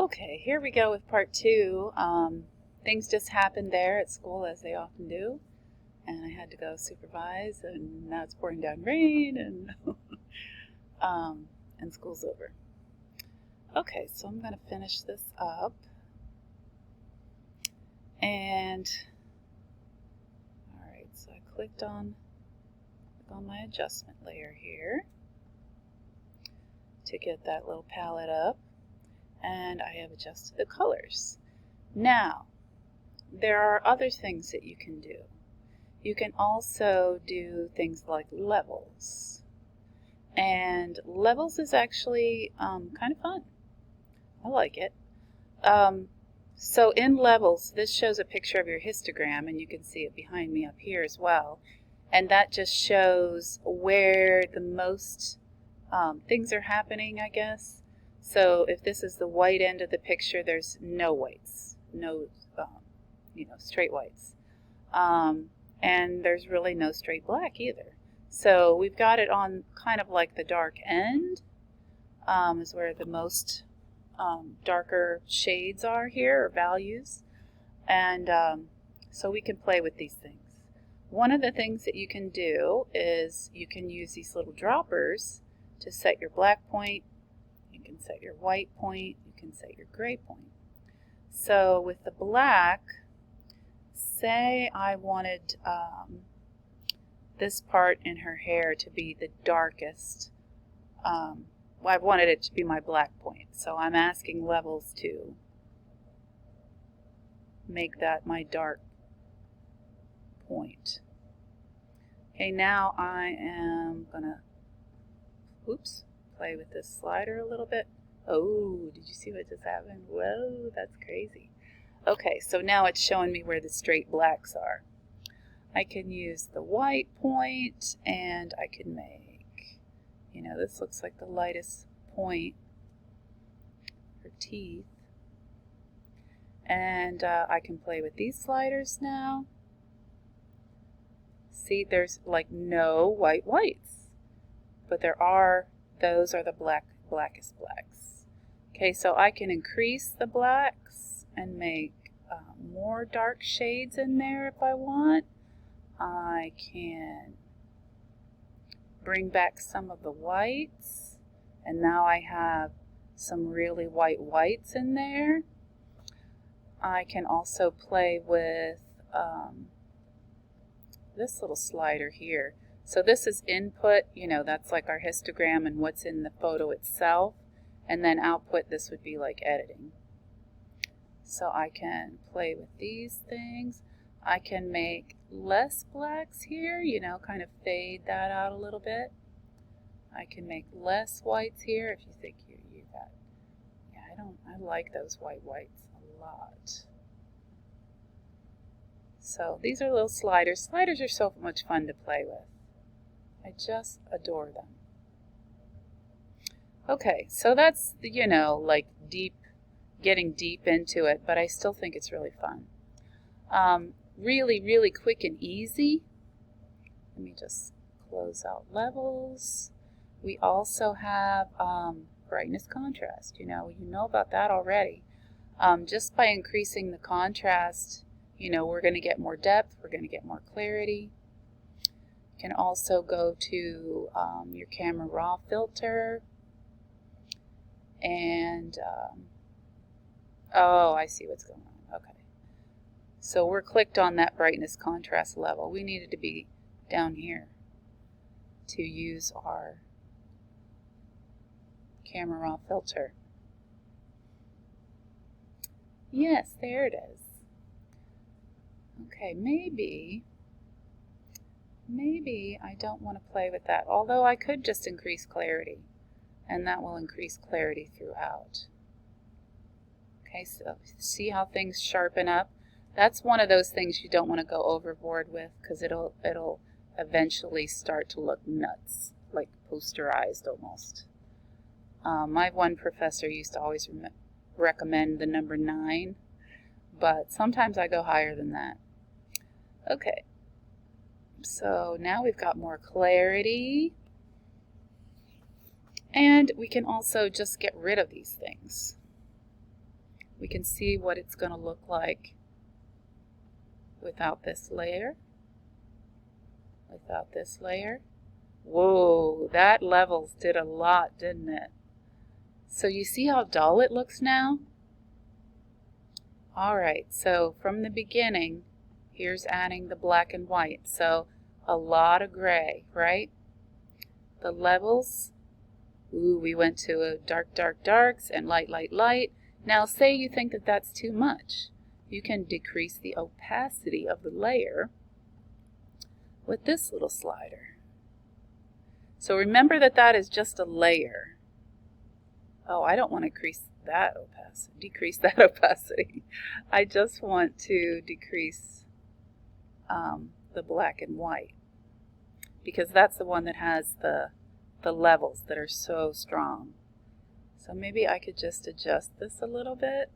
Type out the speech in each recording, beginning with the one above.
Okay, here we go with part two. Things just happened there at school, as they often do, and I had to go supervise, and now it's pouring down rain, and and school's over. Okay, so I'm going to finish this up, and all right, so I clicked on my adjustment layer here to get that little palette up, and I have adjusted the colors. Now, there are other things that you can do. You can also do things like levels. And levels is actually kind of fun. I like it. So in levels, this shows a picture of your histogram, and you can see it behind me up here as well. And that just shows where the most things are happening, I guess. So if this is the white end of the picture, there's no whites, no straight whites. And there's really no straight black either. So we've got it on kind of like the dark end, is where the most darker shades are here, or values. And so we can play with these things. One of the things that you can do is you can use these little droppers to set your black point. You can set your white point. You can set your gray point. So with the black, say I wanted this part in her hair to be the darkest. Well, I wanted it to be my black point. So I'm asking levels to make that my dark point. Okay, now I am going to, play with this slider a little bit. Oh, did you see what just happened? Whoa, that's crazy. Okay, so now it's showing me where the straight blacks are. I can use the white point, and I can make, this looks like the lightest point for teeth. And I can play with these sliders now. See, there's like no white whites, but those are the blackest blacks. Okay, so I can increase the blacks and make more dark shades in there if I want. I can bring back some of the whites, and now I have some really white whites in there. I can also play with this little slider here. So this is input, that's like our histogram and what's in the photo itself. And then output, this would be like editing. So I can play with these things. I can make less blacks here, kind of fade that out a little bit. I can make less whites here if you think you got, I like those white whites a lot. So these are little sliders. Sliders are so much fun to play with. I just adore them. Okay, so that's, like getting deep into it, but I still think it's really fun. Really, really quick and easy. Let me just close out levels. We also have brightness contrast. You know about that already. Just by increasing the contrast, we're going to get more depth, we're going to get more clarity. You can also go to your camera raw filter, and oh, I see what's going on. Okay, so we're clicked on that brightness contrast level. We needed to be down here to use our camera raw filter. Yes, there it is. Okay, maybe I don't want to play with that, although I could just increase clarity, and that will increase clarity throughout. Okay, so see how things sharpen up? That's one of those things you don't want to go overboard with, because it'll eventually start to look nuts, like posterized almost. My one professor used to always recommend the number 9, but sometimes I go higher than that. Okay, so now we've got more clarity, and we can also just get rid of these things. we can see what it's going to look like without this layer. Without this layer. Whoa, that levels did a lot, didn't it? So you see how dull it looks now? Alright, so from the beginning, here's adding the black and white. So a lot of gray, right? The levels, ooh, we went to a dark, dark, darks and light, light, light. Now say you think that that's too much. You can decrease the opacity of the layer with this little slider. So remember that that is just a layer. Oh, I don't want to decrease that opacity. I just want to decrease the black and white, because that's the one that has the levels that are so strong. So maybe I could just adjust this a little bit.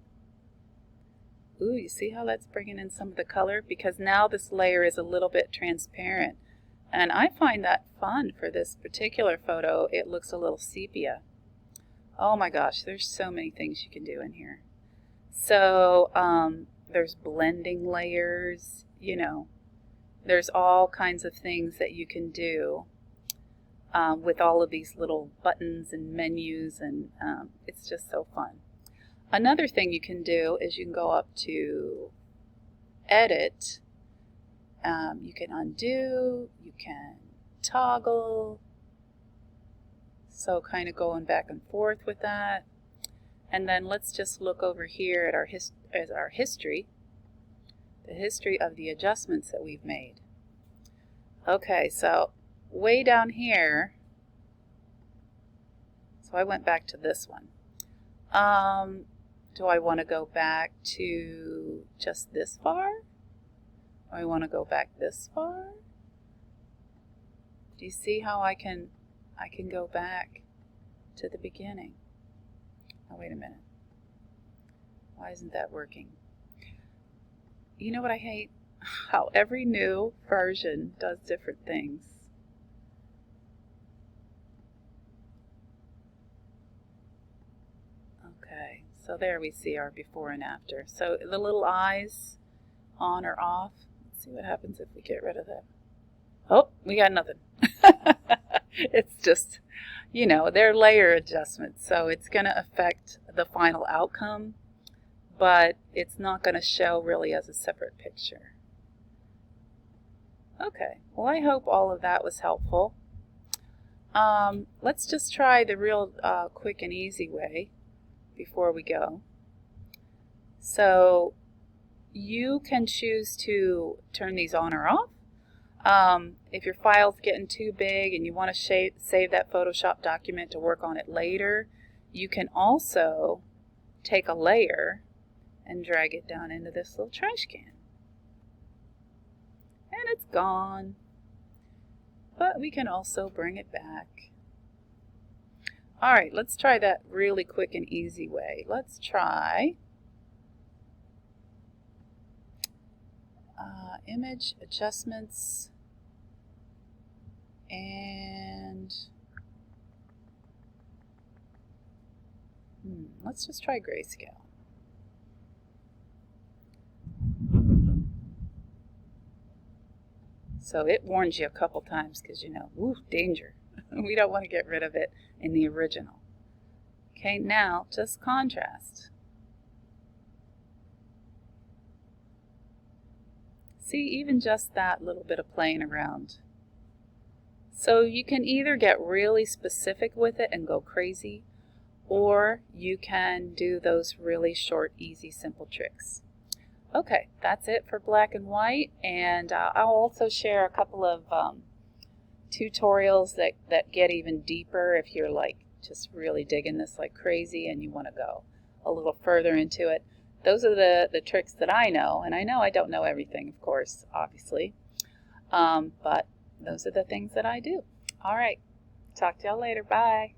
Ooh, you see how that's bringing in some of the color? Because now this layer is a little bit transparent. And I find that fun for this particular photo. It looks a little sepia. Oh my gosh, there's so many things you can do in here. So there's blending layers, you know. There's all kinds of things that you can do with all of these little buttons and menus, and it's just so fun. Another thing you can do is you can go up to Edit. You can undo, you can toggle. So kind of going back and forth with that. And then let's just look over here at our history, the history of the adjustments that we've made. Okay, so way down here, so I went back to this one. Do I want to go back to just this far? Do I want to go back this far? Do you see how I can go back to the beginning? Oh, wait a minute. Why isn't that working? You know what I hate? How every new version does different things. Okay, so there we see our before and after. So the little eyes on or off. Let's see what happens if we get rid of that. Oh, we got nothing. It's just, you know, they're layer adjustments, so it's going to affect the final outcome, but it's not going to show really as a separate picture. Okay, well, I hope all of that was helpful. Let's just try the real quick and easy way before we go. So you can choose to turn these on or off. If your file's getting too big and you want to save that Photoshop document to work on it later, you can also take a layer and drag it down into this little trash can. And it's gone. But we can also bring it back. Alright, let's try that really quick and easy way. Let's try image adjustments, and let's just try grayscale. So it warns you a couple times because, you know, woo, danger. We don't want to get rid of it in the original. Okay, now just contrast. See, even just that little bit of playing around. So you can either get really specific with it and go crazy, or you can do those really short, easy, simple tricks. Okay, that's it for black and white, and I'll also share a couple of tutorials that get even deeper if you're like just really digging this like crazy and you want to go a little further into it. Those are the tricks that I know, and I know I don't know everything, of course, obviously, but those are the things that I do. All right, talk to y'all later. Bye.